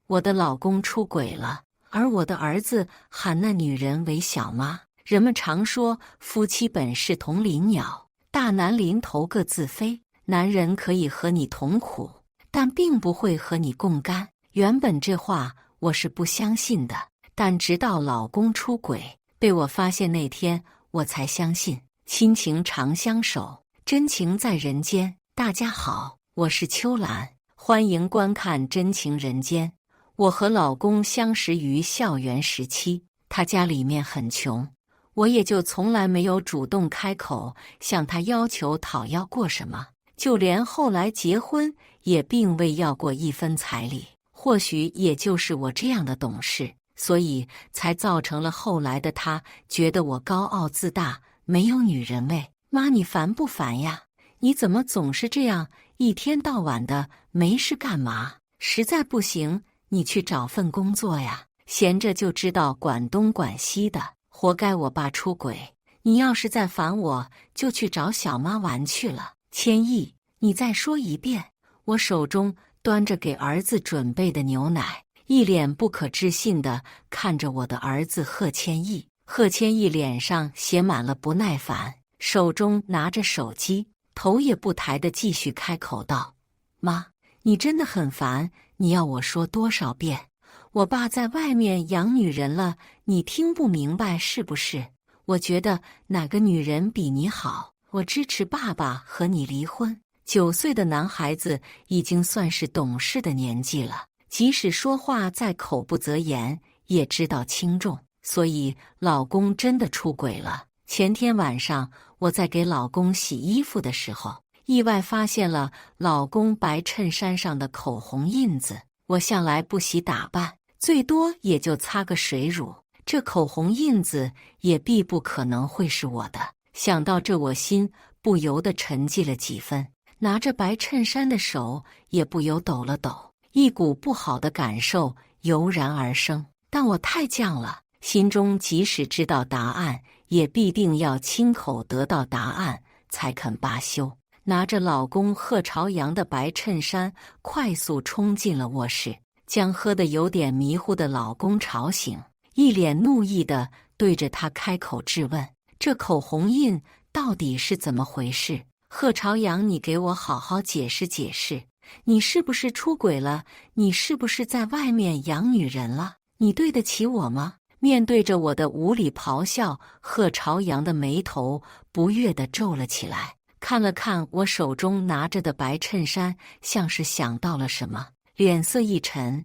我的老公出轨了，而我的儿子喊那女人为小妈。人们常说夫妻本是同林鸟，大难临头各自飞。男人可以和你同苦，但并不会和你共甘。原本这话我是不相信的，但直到老公出轨被我发现那天，我才相信。亲情长相守，真情在人间。大家好，我是秋兰，欢迎观看《真情人间》。我和老公相识于校园时期，他家里面很穷，我也就从来没有主动开口向他要求讨要过什么，就连后来结婚也并未要过一分彩礼。或许也就是我这样的懂事，所以才造成了后来的他觉得我高傲自大，没有女人味。妈，你烦不烦呀？你怎么总是这样，一天到晚的没事干嘛？实在不行，你去找份工作呀，闲着就知道管东管西的，活该我爸出轨。你要是再烦我，就去找小妈玩去了。千亿，你再说一遍。我手中端着给儿子准备的牛奶，一脸不可置信地看着我的儿子贺千亿。贺千亿脸上写满了不耐烦，手中拿着手机，头也不抬地继续开口道：妈，你真的很烦，你要我说多少遍？我爸在外面养女人了，你听不明白是不是？我觉得哪个女人比你好，我支持爸爸和你离婚。9岁的男孩子已经算是懂事的年纪了，即使说话再口不择言，也知道轻重。所以老公真的出轨了。前天晚上我在给老公洗衣服的时候，意外发现了老公白衬衫上的口红印子。我向来不喜打扮，最多也就擦个水乳，这口红印子也必不可能会是我的。想到这，我心不由得沉寂了几分，拿着白衬衫的手也不由抖了抖，一股不好的感受油然而生。但我太犟了，心中即使知道答案，也必定要亲口得到答案才肯罢休。拿着老公贺朝阳的白衬衫，快速冲进了卧室，将喝得有点迷糊的老公吵醒，一脸怒意地对着他开口质问：这口红印到底是怎么回事？贺朝阳，你给我好好解释解释，你是不是出轨了？你是不是在外面养女人了？你对得起我吗？面对着我的无理咆哮，贺朝阳的眉头不悦地皱了起来，看了看我手中拿着的白衬衫，像是想到了什么，脸色一沉：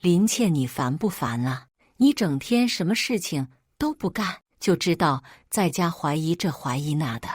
林倩，你烦不烦啊？你整天什么事情都不干，就知道在家怀疑这怀疑那的。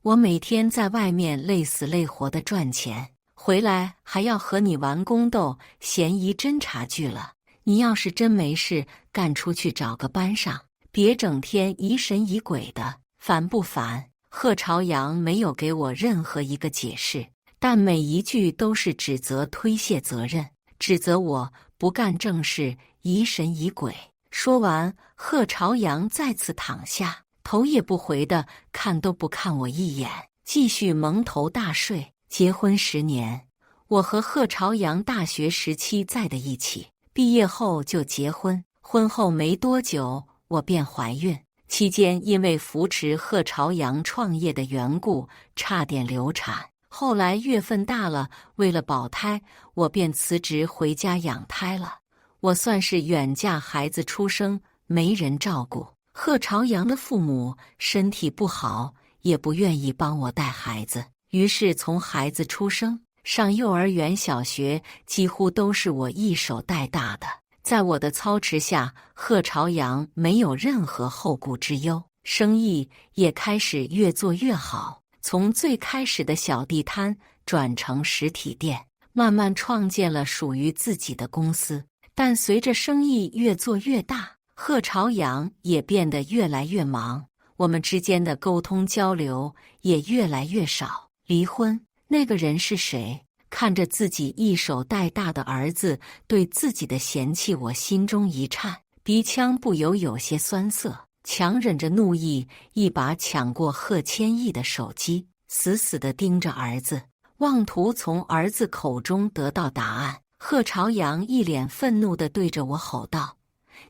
我每天在外面累死累活的赚钱，回来还要和你玩宫斗、嫌疑侦查剧了。你要是真没事干，出去找个班上，别整天疑神疑鬼的，烦不烦？贺朝阳没有给我任何一个解释，但每一句都是指责、推卸责任，指责我不干正事，疑神疑鬼。说完，贺朝阳再次躺下，头也不回的看都不看我一眼，继续蒙头大睡。结婚10年，我和贺朝阳大学时期在的一起，毕业后就结婚。婚后没多久，我便怀孕，期间因为扶持贺朝阳创业的缘故，差点流产。后来月份大了，为了保胎，我便辞职回家养胎了。我算是远嫁，孩子出生没人照顾。贺朝阳的父母身体不好，也不愿意帮我带孩子，于是从孩子出生、上幼儿园、小学，几乎都是我一手带大的。在我的操持下，贺朝阳没有任何后顾之忧，生意也开始越做越好，从最开始的小地摊转成实体店，慢慢创建了属于自己的公司。但随着生意越做越大，贺朝阳也变得越来越忙，我们之间的沟通交流也越来越少。离婚，那个人是谁？看着自己一手带大的儿子对自己的嫌弃，我心中一颤，鼻腔不由有些酸涩，强忍着怒意，一把抢过贺千亿的手机，死死地盯着儿子，妄图从儿子口中得到答案。贺朝阳一脸愤怒地对着我吼道：“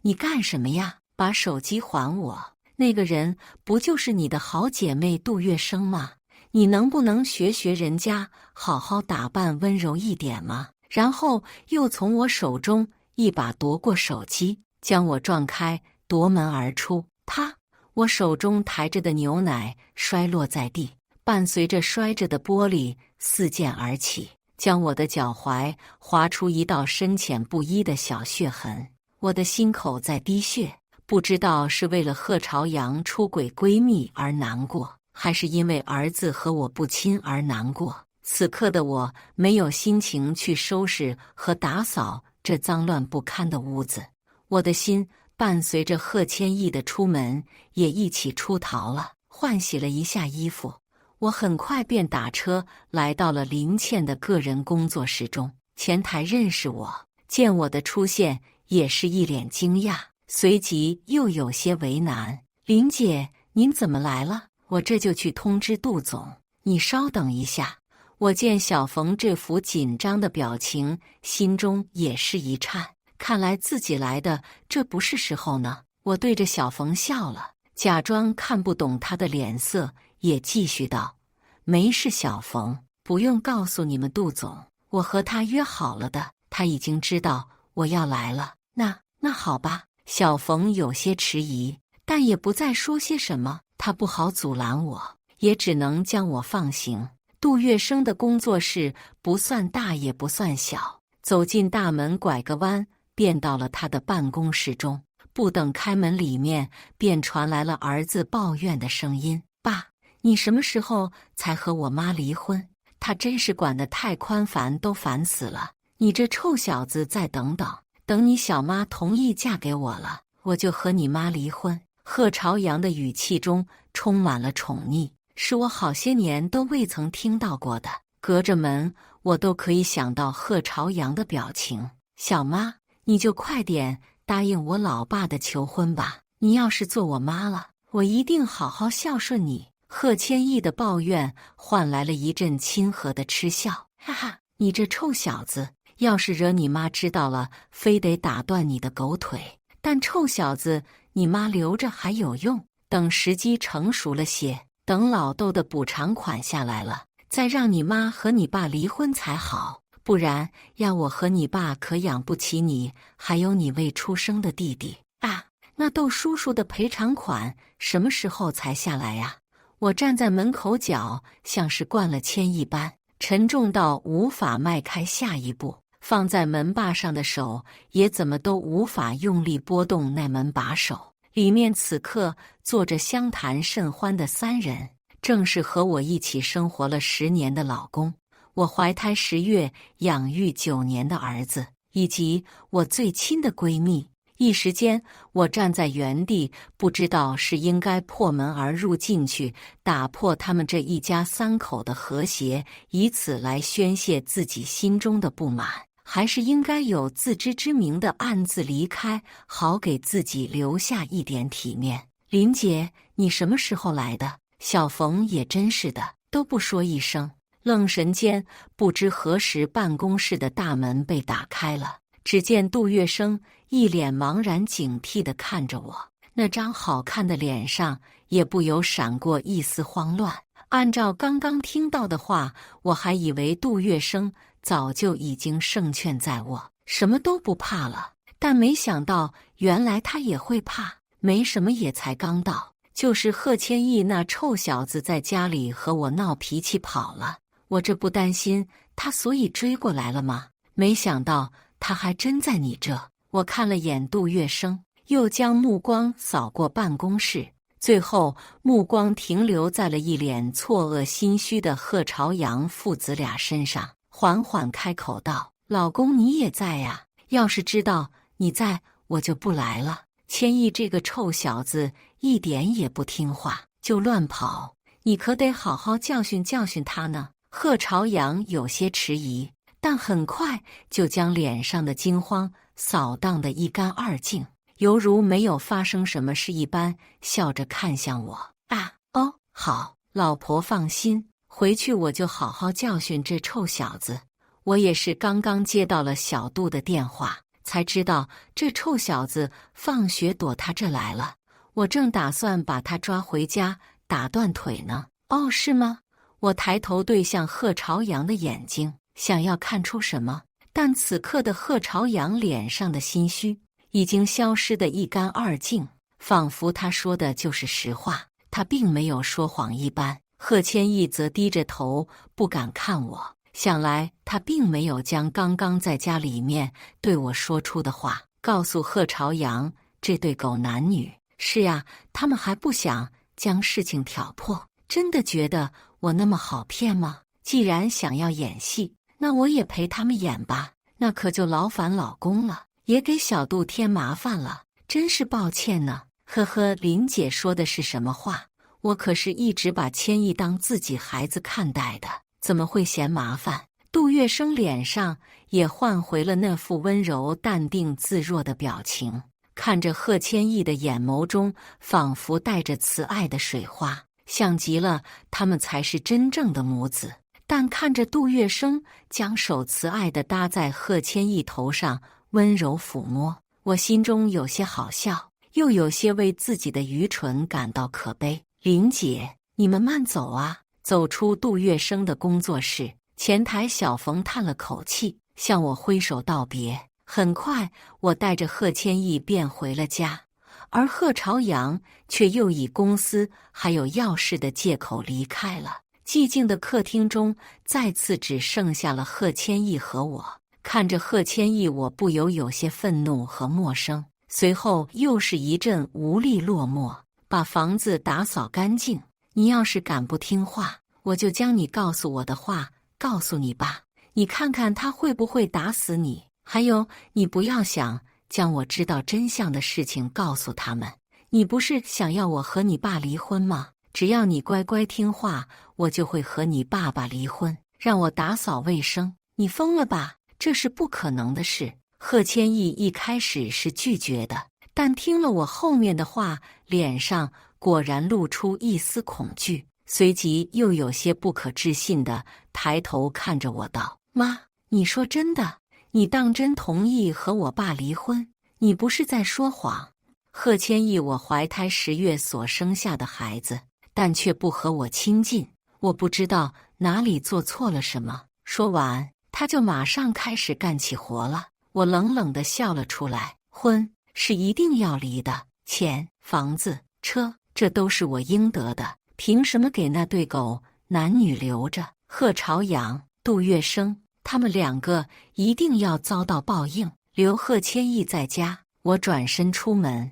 你干什么呀？把手机还我！那个人不就是你的好姐妹杜月笙吗？你能不能学学人家，好好打扮温柔一点吗？”然后又从我手中一把夺过手机，将我撞开，夺门而出。啪！我手中抬着的牛奶摔落在地，伴随着摔着的玻璃四溅而起，将我的脚踝划出一道深浅不一的小血痕。我的心口在滴血，不知道是为了贺朝阳出轨闺蜜而难过，还是因为儿子和我不亲而难过。此刻的我没有心情去收拾和打扫这脏乱不堪的屋子，我的心伴随着贺千亿的出门也一起出逃了。换洗了一下衣服，我很快便打车来到了林倩的个人工作室中。前台认识我，见我的出现也是一脸惊讶，随即又有些为难：“林姐，您怎么来了？我这就去通知杜总，你稍等一下。”我见小冯这副紧张的表情，心中也是一颤。看来自己来的这不是时候呢。我对着小冯笑了，假装看不懂他的脸色，也继续道：“没事，小冯，不用告诉你们杜总，我和他约好了的，他已经知道我要来了。”那好吧。小冯有些迟疑，但也不再说些什么。他不好阻拦我，也只能将我放行。杜月笙的工作室不算大也不算小，走进大门拐个弯，便到了他的办公室中。不等开门，里面便传来了儿子抱怨的声音：“爸，你什么时候才和我妈离婚？她真是管得太宽繁，都烦死了。你这臭小子，再等等，等你小妈同意嫁给我了，我就和你妈离婚。”贺朝阳的语气中充满了宠溺，是我好些年都未曾听到过的。隔着门，我都可以想到贺朝阳的表情。小妈，你就快点答应我老爸的求婚吧！你要是做我妈了，我一定好好孝顺你。贺千亿的抱怨换来了一阵亲和的嗤笑：“哈哈，你这臭小子，要是惹你妈知道了，非得打断你的狗腿。但臭小子，你妈留着还有用，等时机成熟了些，等老豆的补偿款下来了，再让你妈和你爸离婚才好。不然要我和你爸可养不起你，还有你未出生的弟弟啊！那窦叔叔的赔偿款什么时候才下来呀？”我站在门口，脚像是灌了铅一般，沉重到无法迈开下一步。放在门把上的手也怎么都无法用力拨动那门把手。里面此刻坐着相谈甚欢的三人，正是和我一起生活了10年的老公，我怀胎10月养育9年的儿子，以及我最亲的闺蜜。一时间，我站在原地，不知道是应该破门而入进去，打破他们这一家3口的和谐，以此来宣泄自己心中的不满，还是应该有自知之明的暗自离开，好给自己留下一点体面。林姐，你什么时候来的？小冯也真是的，都不说一声。愣神间，不知何时办公室的大门被打开了，只见杜月笙一脸茫然警惕地看着我，那张好看的脸上也不由闪过一丝慌乱。按照刚刚听到的话，我还以为杜月笙早就已经胜券在握，什么都不怕了，但没想到原来他也会怕。没什么，也才刚到，就是贺千亿那臭小子在家里和我闹脾气跑了，我这不担心他，所以追过来了吗？没想到他还真在你这。我看了眼杜月笙，又将目光扫过办公室，最后目光停留在了一脸错愕心虚的贺朝阳父子俩身上，缓缓开口道：“老公，你也在呀？要是知道你在，我就不来了。千亿这个臭小子一点也不听话，就乱跑，你可得好好教训教训他呢。”贺朝阳有些迟疑，但很快就将脸上的惊慌扫荡得一干二净，犹如没有发生什么事一般，笑着看向我：“哦，好，老婆放心，回去我就好好教训这臭小子。我也是刚刚接到了小杜的电话，才知道这臭小子放学躲他这来了。我正打算把他抓回家打断腿呢。哦，是吗？我抬头对向贺朝阳的眼睛，想要看出什么，但此刻的贺朝阳脸上的心虚已经消失得一干二净，仿佛他说的就是实话，他并没有说谎一般。贺千义则低着头不敢看我，想来他并没有将刚刚在家里面对我说出的话告诉贺朝阳这对狗男女。是呀，他们还不想将事情挑破。真的觉得我那么好骗吗？既然想要演戏，那我也陪他们演吧。那可就劳烦老公了，也给小杜添麻烦了，真是抱歉呢。呵呵，林姐说的是什么话？我可是一直把千义当自己孩子看待的，怎么会嫌麻烦？杜月笙脸上也换回了那副温柔淡定自若的表情，看着贺千义的眼眸中仿佛带着慈爱的水花，像极了他们才是真正的母子。但看着杜月笙将手慈爱地搭在贺千义头上温柔抚摸，我心中有些好笑，又有些为自己的愚蠢感到可悲。林姐，你们慢走啊。走出杜月笙的工作室，前台小冯叹了口气，向我挥手道别。很快我带着贺千义便回了家，而贺朝阳却又以公司还有要事的借口离开了。寂静的客厅中再次只剩下了贺千义和我。看着贺千义，我不由有些愤怒和陌生，随后又是一阵无力落寞。把房子打扫干净，你要是敢不听话，我就将你告诉我的话告诉你爸，你看看他会不会打死你。还有，你不要想将我知道真相的事情告诉他们。你不是想要我和你爸离婚吗？只要你乖乖听话，我就会和你爸爸离婚，让我打扫卫生。你疯了吧？这是不可能的事。贺千义一开始是拒绝的，但听了我后面的话，脸上果然露出一丝恐惧，随即又有些不可置信地抬头看着我道：妈，你说真的？你当真同意和我爸离婚？你不是在说谎？贺千义，我怀胎10月所生下的孩子，但却不和我亲近，我不知道哪里做错了什么。说完，他就马上开始干起活了。我冷冷地笑了出来。婚是一定要离的，钱、房子、车，这都是我应得的，凭什么给那对狗男女留着？贺朝阳、杜月笙他们2个一定要遭到报应。留贺千义在家，我转身出门。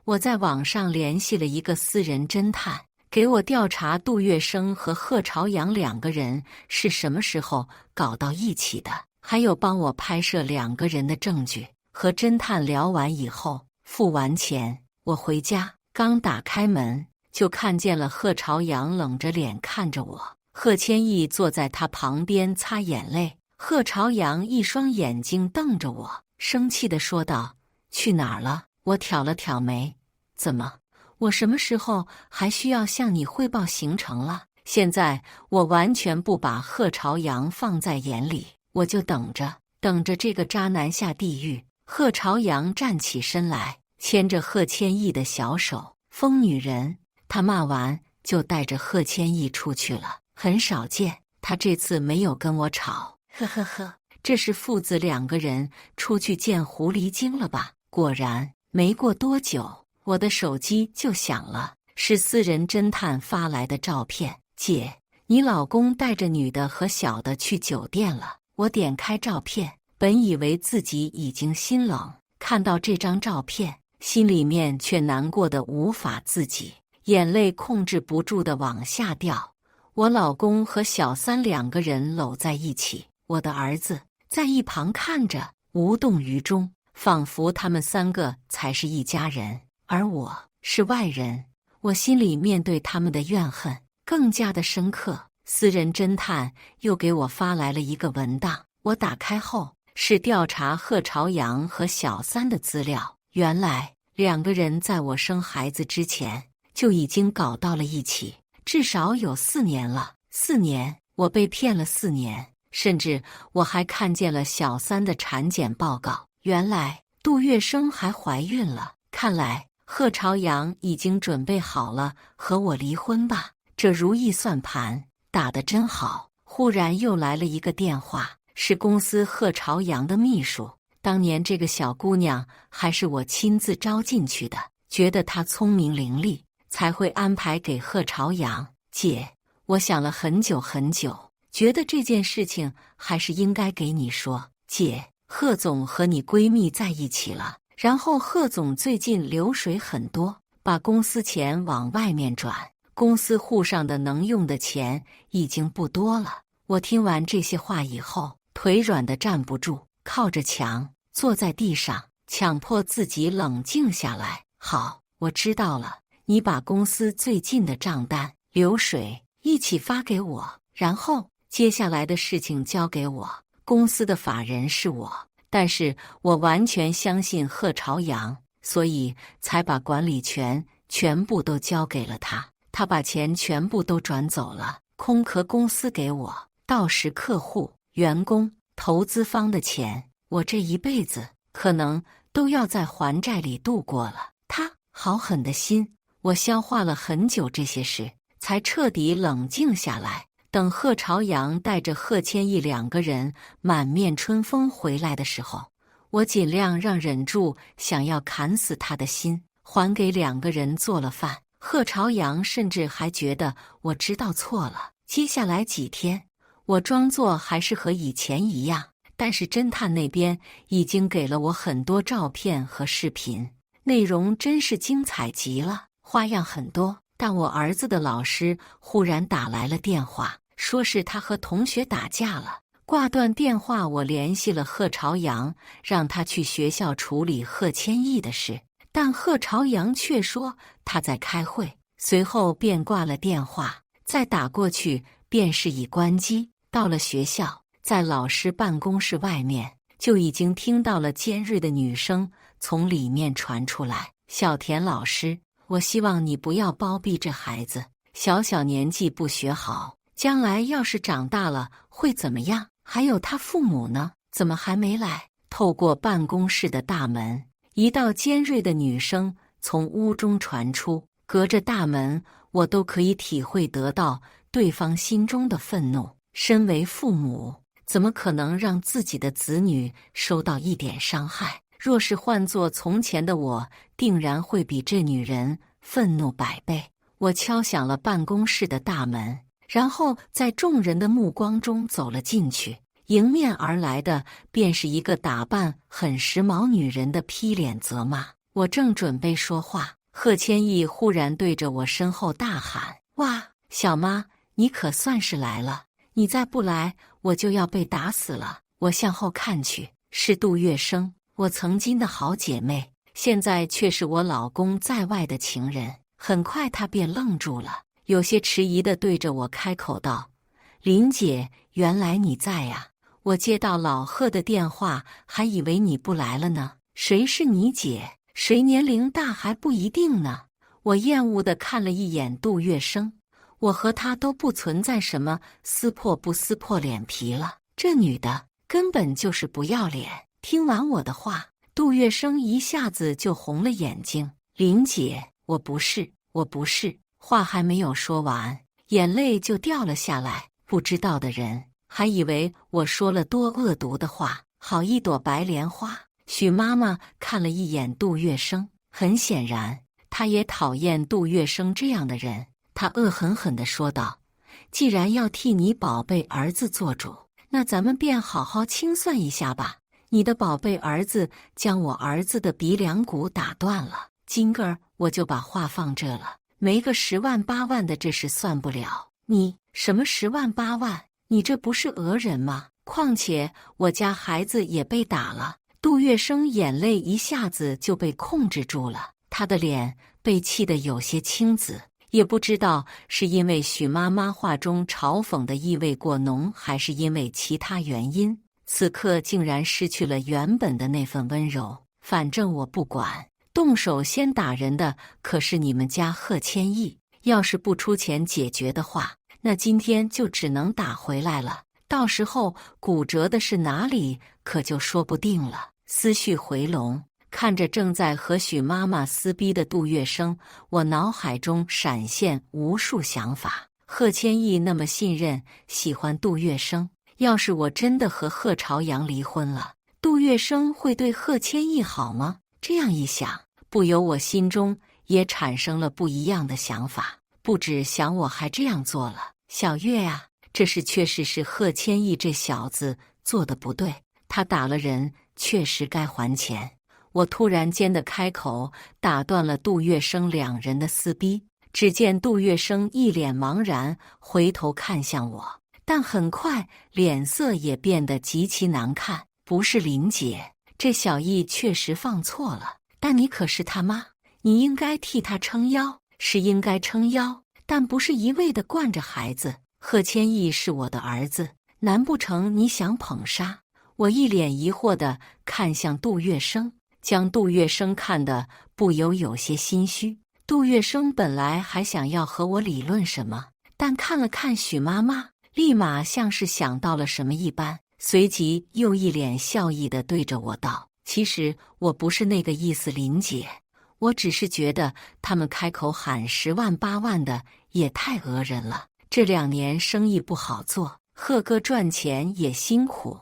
我在网上联系了一个私人侦探，给我调查杜月笙和贺朝阳2个人是什么时候搞到一起的，还有帮我拍摄2个人的证据。和侦探聊完以后，付完钱，我回家，刚打开门，就看见了贺朝阳冷着脸看着我，贺千义坐在他旁边擦眼泪。贺朝阳一双眼睛瞪着我，生气地说道：去哪儿了？我挑了挑眉，怎么，我什么时候还需要向你汇报行程了？现在我完全不把贺朝阳放在眼里，我就等着这个渣男下地狱。贺朝阳站起身来，牵着贺千义的小手，疯女人。他骂完就带着贺千义出去了，很少见，他这次没有跟我吵。呵呵呵，这是父子2个人出去见狐狸精了吧？果然，没过多久，我的手机就响了，是私人侦探发来的照片。姐，你老公带着女的和小的去酒店了。我点开照片，本以为自己已经心冷，看到这张照片，心里面却难过得无法自己，眼泪控制不住地往下掉。我老公和小三2个人搂在一起，我的儿子在一旁看着，无动于衷，仿佛他们3个才是一家人，而我是外人。我心里面对他们的怨恨更加的深刻。私人侦探又给我发来了一个文档，我打开后是调查贺朝阳和小三的资料。原来2个人在我生孩子之前就已经搞到了一起，至少有4年了。4年，我被骗了4年。甚至我还看见了小三的产检报告。原来杜月笙还怀孕了，看来贺朝阳已经准备好了和我离婚吧？这如意算盘打得真好。忽然又来了一个电话，是公司贺朝阳的秘书。当年这个小姑娘还是我亲自招进去的，觉得她聪明伶俐，才会安排给贺朝阳。姐，我想了很久很久，觉得这件事情还是应该给你说。姐，贺总和你闺蜜在一起了，然后贺总最近流水很多，把公司钱往外面转，公司户上的能用的钱已经不多了。我听完这些话以后，腿软得站不住，靠着墙坐在地上，强迫自己冷静下来。好，我知道了，你把公司最近的账单、流水一起发给我，然后接下来的事情交给我。公司的法人是我，但是我完全相信贺朝阳，所以才把管理权全部都交给了他。他把钱全部都转走了，空壳公司给我，到时客户、员工、投资方的钱，我这一辈子可能都要在还债里度过了。他好狠的心，我消化了很久这些事，才彻底冷静下来。等贺朝阳带着贺千义两个人满面春风回来的时候，我尽量让忍住想要砍死他的心，还给两个人做了饭。贺朝阳甚至还觉得我知道错了。接下来几天，我装作还是和以前一样，但是侦探那边已经给了我很多照片和视频，内容真是精彩极了，花样很多。但我儿子的老师忽然打来了电话，说是他和同学打架了。挂断电话，我联系了贺朝阳，让他去学校处理贺千义的事，但贺朝阳却说他在开会，随后便挂了电话。再打过去便是已关机。到了学校，在老师办公室外面，就已经听到了尖锐的女声从里面传出来：“小田老师，我希望你不要包庇这孩子，小年纪不学好，将来要是长大了会怎么样？还有他父母呢，怎么还没来？”透过办公室的大门，一道尖锐的女声从屋中传出，隔着大门，我都可以体会得到对方心中的愤怒。身为父母，怎么可能让自己的子女受到一点伤害？若是换作从前的我，定然会比这女人愤怒100倍。我敲响了办公室的大门，然后在众人的目光中走了进去。迎面而来的便是一个打扮很时髦女人的劈脸责骂。我正准备说话，贺千义忽然对着我身后大喊：“哇，小妈，你可算是来了！你再不来，我就要被打死了！”我向后看去，是杜月笙，我曾经的好姐妹，现在却是我老公在外的情人。很快她便愣住了，有些迟疑地对着我开口道：“林姐，原来你在呀！我接到老贺的电话，还以为你不来了呢。谁是你姐？谁年龄大还不一定呢。”我厌恶地看了一眼杜月笙，我和她都不存在什么撕破不撕破脸皮了，这女的根本就是不要脸。听完我的话，杜月笙一下子就红了眼睛：“林姐，我不是。”话还没有说完，眼泪就掉了下来。不知道的人还以为我说了多恶毒的话，好一朵白莲花。许妈妈看了一眼杜月笙，很显然她也讨厌杜月笙这样的人。她恶狠狠地说道：“既然要替你宝贝儿子做主，那咱们便好好清算一下吧。你的宝贝儿子将我儿子的鼻梁骨打断了，今个儿我就把话放这了，没个10万8万的这事算不了。你什么10万8万？你这不是讹人吗？况且我家孩子也被打了。”杜月笙眼泪一下子就被控制住了，他的脸被气得有些青紫，也不知道是因为许妈妈话中嘲讽的意味过浓，还是因为其他原因，此刻竟然失去了原本的那份温柔。反正我不管，动手先打人的可是你们家贺千义，要是不出钱解决的话，那今天就只能打回来了。到时候骨折的是哪里，可就说不定了。思绪回笼，看着正在和许妈妈撕逼的杜月笙，我脑海中闪现无数想法。贺千义那么信任、喜欢杜月笙，要是我真的和贺朝阳离婚了，杜月笙会对贺千义好吗？这样一想，不由我心中也产生了不一样的想法。不止想我还这样做了，小月呀，这事确实是贺千义这小子做的不对，他打了人，确实该还钱。我突然间的开口打断了杜月笙两人的撕逼。只见杜月笙一脸茫然，回头看向我，但很快脸色也变得极其难看。不是林姐，这小义确实放错了，但你可是他妈，你应该替他撑腰，是应该撑腰，但不是一味的惯着孩子。贺千义是我的儿子，难不成你想捧杀？我一脸疑惑地看向杜月笙，将杜月笙看得不由有些心虚。杜月笙本来还想要和我理论什么，但看了看许妈妈，立马像是想到了什么一般，随即又一脸笑意地对着我道：“其实我不是那个意思，林姐，我只是觉得他们开口喊10万8万的也太讹人了。这2年生意不好做，贺哥赚钱也辛苦，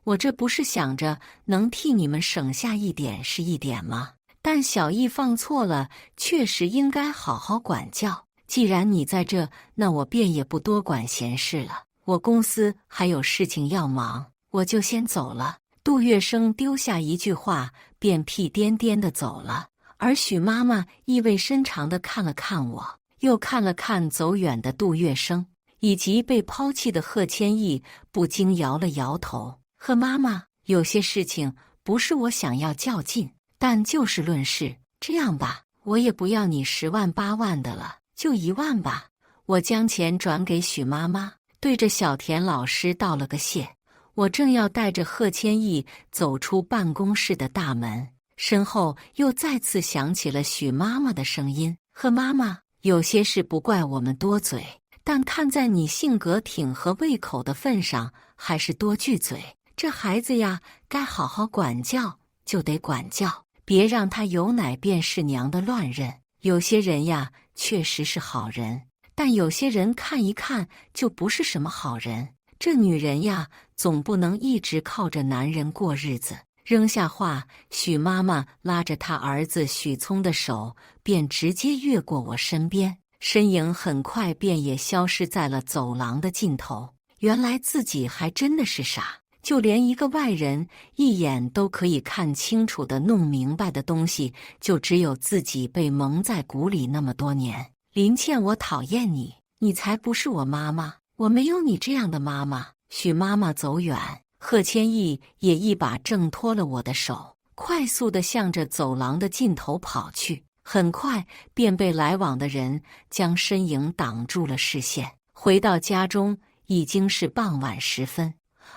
我这不是想着能替你们省下一点是一点吗？但小义放错了，确实应该好好管教。既然你在这，那我便也不多管闲事了。我公司还有事情要忙，我就先走了。”杜月笙丢下一句话，便屁颠颠地走了。而许妈妈意味深长地看了看我，又看了看走远的杜月笙，以及被抛弃的贺千义，不禁摇了摇头。贺妈妈，有些事情不是我想要较劲，但就事论事。这样吧，我也不要你10万8万的了，就1万吧。我将钱转给许妈妈，对着小田老师道了个谢。我正要带着贺千义走出办公室的大门，身后又再次响起了许妈妈的声音：“贺妈妈，有些事不怪我们多嘴，但看在你性格挺和胃口的份上，还是多句嘴。这孩子呀，该好好管教就得管教，别让他有奶便是娘的乱认。有些人呀，确实是好人，但有些人看一看就不是什么好人。这女人呀，总不能一直靠着男人过日子。”扔下话，许妈妈拉着她儿子许聪的手，便直接越过我身边，身影很快便也消失在了走廊的尽头。原来自己还真的是傻，就连一个外人一眼都可以看清楚的弄明白的东西，就只有自己被蒙在鼓里那么多年。林倩，我讨厌你，你才不是我妈妈，我没有你这样的妈妈。许妈妈走远，贺千义也一把挣脱了我的手，快速地向着走廊的尽头跑去，很快便被来往的人将身影挡住了视线。回到家中已经是傍晚时分，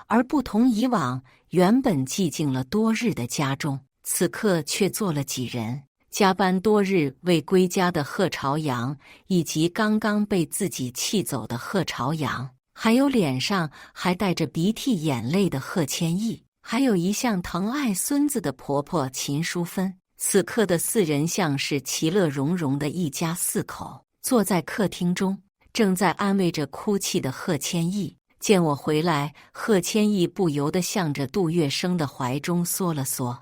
而不同以往，原本寂静了多日的家中，此刻却坐了几人。加班多日未归家的贺朝阳，以及刚刚被自己气走的贺朝阳，还有脸上还带着鼻涕眼泪的贺千义，还有一向疼爱孙子的婆婆秦淑芬。此刻的4人像是其乐融融的一家4口，坐在客厅中，正在安慰着哭泣的贺千义。见我回来，贺千义不由得向着杜月笙的怀中缩了缩，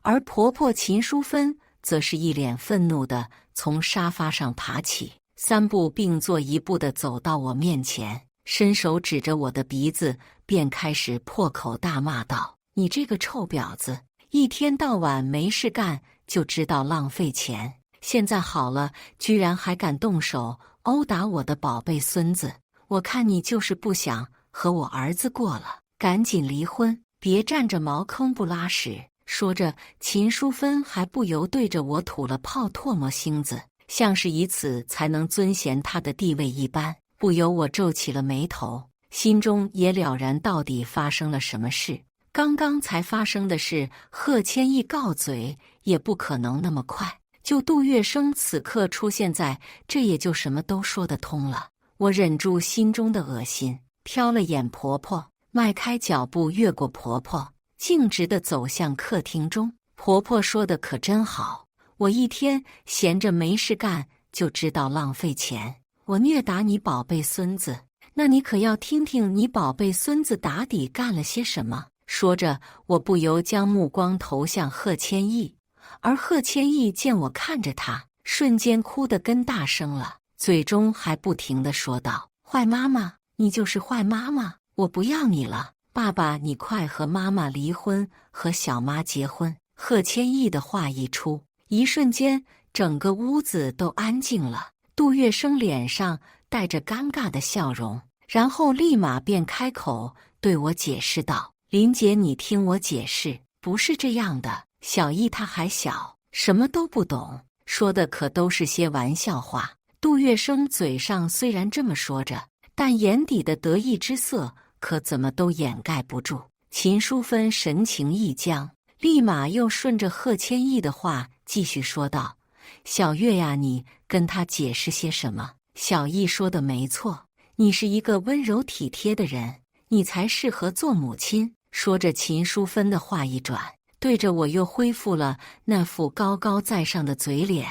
而婆婆秦淑芬则是一脸愤怒地从沙发上爬起，3步并作1步地走到我面前，伸手指着我的鼻子，便开始破口大骂道：“你这个臭婊子，一天到晚没事干，就知道浪费钱。现在好了，居然还敢动手殴打我的宝贝孙子！我看你就是不想和我儿子过了，赶紧离婚，别占着茅坑不拉屎。”说着，秦淑芬还不由对着我吐了泡唾沫星子，像是以此才能尊贤她的地位一般。不由我皱起了眉头，心中也了然到底发生了什么事。刚刚才发生的事，贺千义告嘴也不可能那么快，就杜月笙此刻出现在这，也就什么都说得通了。我忍住心中的恶心，瞟了眼婆婆，迈开脚步越过婆婆，径直地走向客厅中。婆婆说的可真好，我一天闲着没事干，就知道浪费钱。我虐打你宝贝孙子，那你可要听听你宝贝孙子打底干了些什么。说着，我不由将目光投向贺千益，而贺千益见我看着他，瞬间哭得跟大声了，嘴中还不停地说道：“坏妈妈，你就是坏妈妈，我不要你了，爸爸，你快和妈妈离婚，和小妈结婚。”贺千益的话一出，一瞬间整个屋子都安静了。杜月笙脸上带着尴尬的笑容，然后立马便开口对我解释道：“林姐，你听我解释，不是这样的。小益她还小，什么都不懂，说的可都是些玩笑话。”杜月笙嘴上虽然这么说着，但眼底的得意之色可怎么都掩盖不住。秦淑芬神情一僵，立马又顺着贺千益的话继续说道：“小月呀，你跟他解释些什么？小益说的没错，你是一个温柔体贴的人，你才适合做母亲。”说着，秦淑芬的话一转，对着我又恢复了那副高高在上的嘴脸：“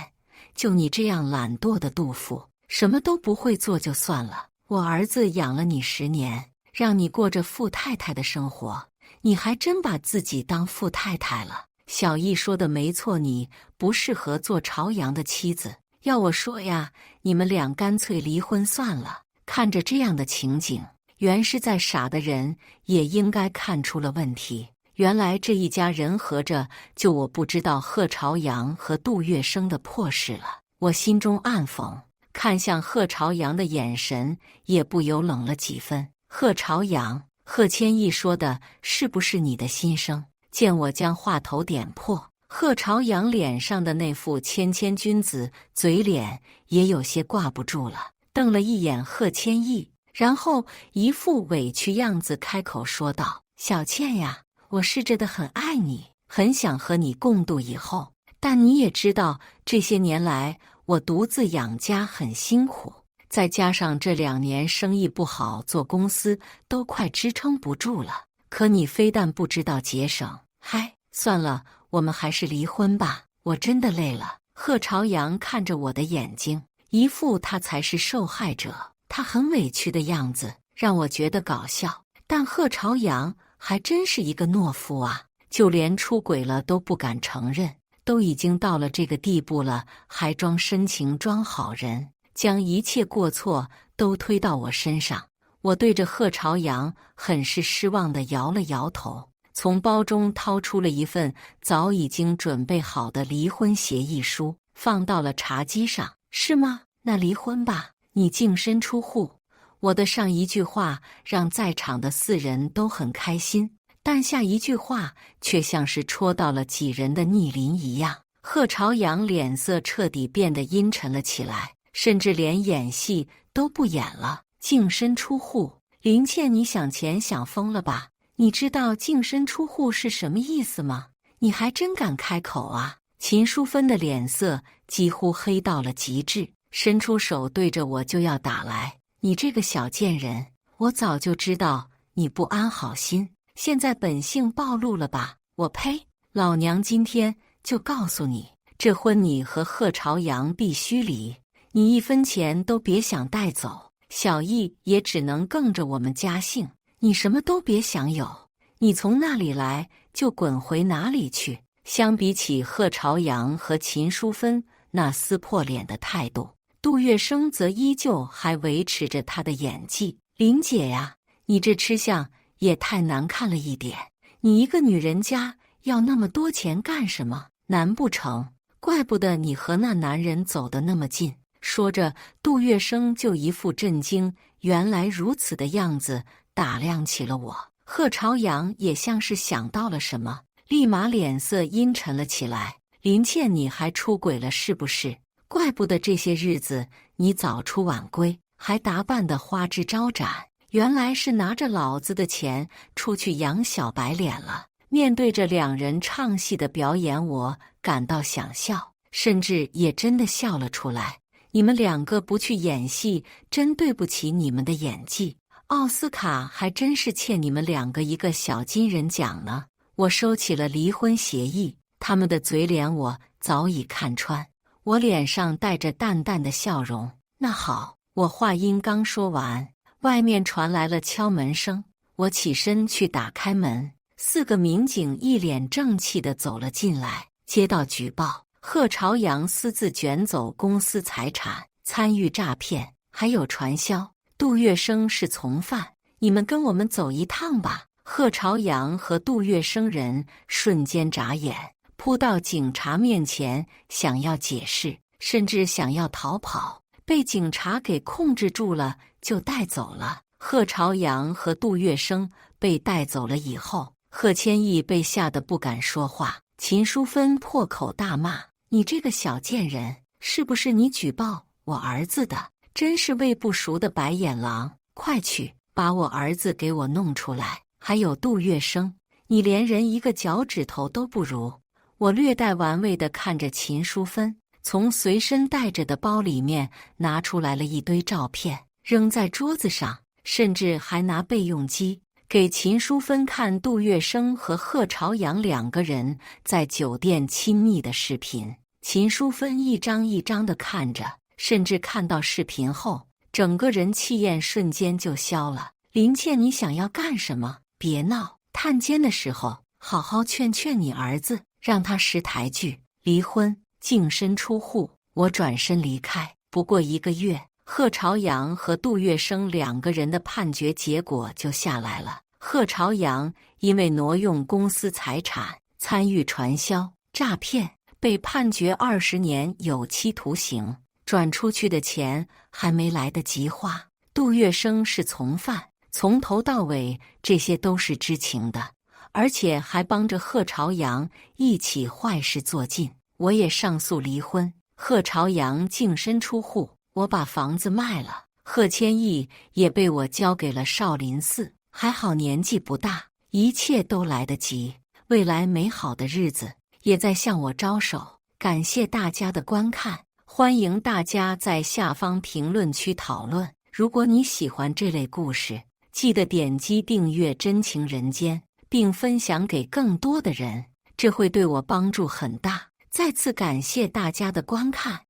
就你这样懒惰的杜甫，什么都不会做就算了。我儿子养了你10年，让你过着富太太的生活，你还真把自己当富太太了。小益说的没错，你不适合做朝阳的妻子。要我说呀，你们俩干脆离婚算了。”看着这样的情景，原是再傻的人也应该看出了问题。原来这一家人合着就我不知道贺朝阳和杜月笙的破事了。我心中暗讽，看向贺朝阳的眼神也不由冷了几分。贺朝阳，贺千益说的是不是你的心声？见我将话头点破，贺朝阳脸上的那副谦谦君子嘴脸也有些挂不住了，瞪了一眼贺千益，然后一副委屈样子开口说道：“小倩呀，我是真的很爱你，很想和你共度以后，但你也知道这些年来我独自养家很辛苦，再加上这2年生意不好，做公司都快支撑不住了。可你非但不知道节省，嗨，算了，我们还是离婚吧，我真的累了。”贺朝阳看着我的眼睛，一副他才是受害者，他很委屈的样子，让我觉得搞笑。但贺朝阳还真是一个懦夫啊，就连出轨了都不敢承认，都已经到了这个地步了，还装深情装好人，将一切过错都推到我身上。我对着贺朝阳很是失望地摇了摇头，从包中掏出了一份早已经准备好的离婚协议书，放到了茶几上。是吗？那离婚吧，你净身出户。我的上一句话让在场的4人都很开心，但下一句话却像是戳到了几人的逆鳞一样。贺朝阳脸色彻底变得阴沉了起来，甚至连演戏都不演了。净身出户，林倩，你想钱想疯了吧？你知道净身出户是什么意思吗？你还真敢开口啊！秦淑芬的脸色几乎黑到了极致，伸出手对着我就要打来。你这个小贱人，我早就知道你不安好心，现在本性暴露了吧？我呸！老娘今天就告诉你，这婚你和贺朝阳必须离，你1分钱都别想带走。小益也只能跟着我们家姓，你什么都别想有，你从那里来就滚回哪里去。相比起贺朝阳和秦淑芬那撕破脸的态度，杜月笙则依旧还维持着他的演技。林姐呀，你这吃相也太难看了一点，你一个女人家要那么多钱干什么？难不成？怪不得你和那男人走得那么近。说着，杜月笙就一副震惊原来如此的样子，打量起了我。贺朝阳也像是想到了什么，立马脸色阴沉了起来。林倩，你还出轨了是不是？怪不得这些日子你早出晚归，还打扮得花枝招展，原来是拿着老子的钱出去养小白脸了。面对着2人唱戏的表演，我感到想笑，甚至也真的笑了出来。你们2个不去演戏，真对不起你们的演技。奥斯卡还真是欠你们2个一个小金人奖呢。我收起了离婚协议，他们的嘴脸我早已看穿。我脸上带着淡淡的笑容。那好，我话音刚说完，外面传来了敲门声。我起身去打开门，4个民警一脸正气地走了进来。接到举报，贺朝阳私自卷走公司财产，参与诈骗，还有传销。杜月笙是从犯，你们跟我们走一趟吧。贺朝阳和杜月笙人瞬间眨眼，扑到警察面前，想要解释，甚至想要逃跑，被警察给控制住了，就带走了。贺朝阳和杜月笙被带走了以后，贺千义被吓得不敢说话。秦淑芬破口大骂：“你这个小贱人，是不是你举报我儿子的？真是喂不熟的白眼狼！快去把我儿子给我弄出来！还有杜月笙，你连人一个脚趾头都不如！”我略带玩味地看着秦淑芬，从随身带着的包里面拿出来了一堆照片，扔在桌子上，甚至还拿备用机给秦淑芬看杜月笙和贺朝阳2个人在酒店亲密的视频。秦淑芬一张一张地看着，甚至看到视频后，整个人气焰瞬间就消了。林倩，你想要干什么？别闹！探监的时候，好好劝劝你儿子，让他识抬举，离婚，净身出户。我转身离开。不过1个月，贺朝阳和杜月笙2个人的判决结果就下来了。贺朝阳因为挪用公司财产、参与传销、诈骗，被判决20年有期徒刑。转出去的钱还没来得及花。杜月笙是从犯，从头到尾这些都是知情的，而且还帮着贺朝阳一起坏事做尽。我也上诉离婚，贺朝阳净身出户，我把房子卖了。贺千义也被我交给了少林寺，还好年纪不大，一切都来得及。未来美好的日子也在向我招手。感谢大家的观看，欢迎大家在下方评论区讨论。如果你喜欢这类故事，记得点击订阅《真情人间》，并分享给更多的人，这会对我帮助很大。再次感谢大家的观看。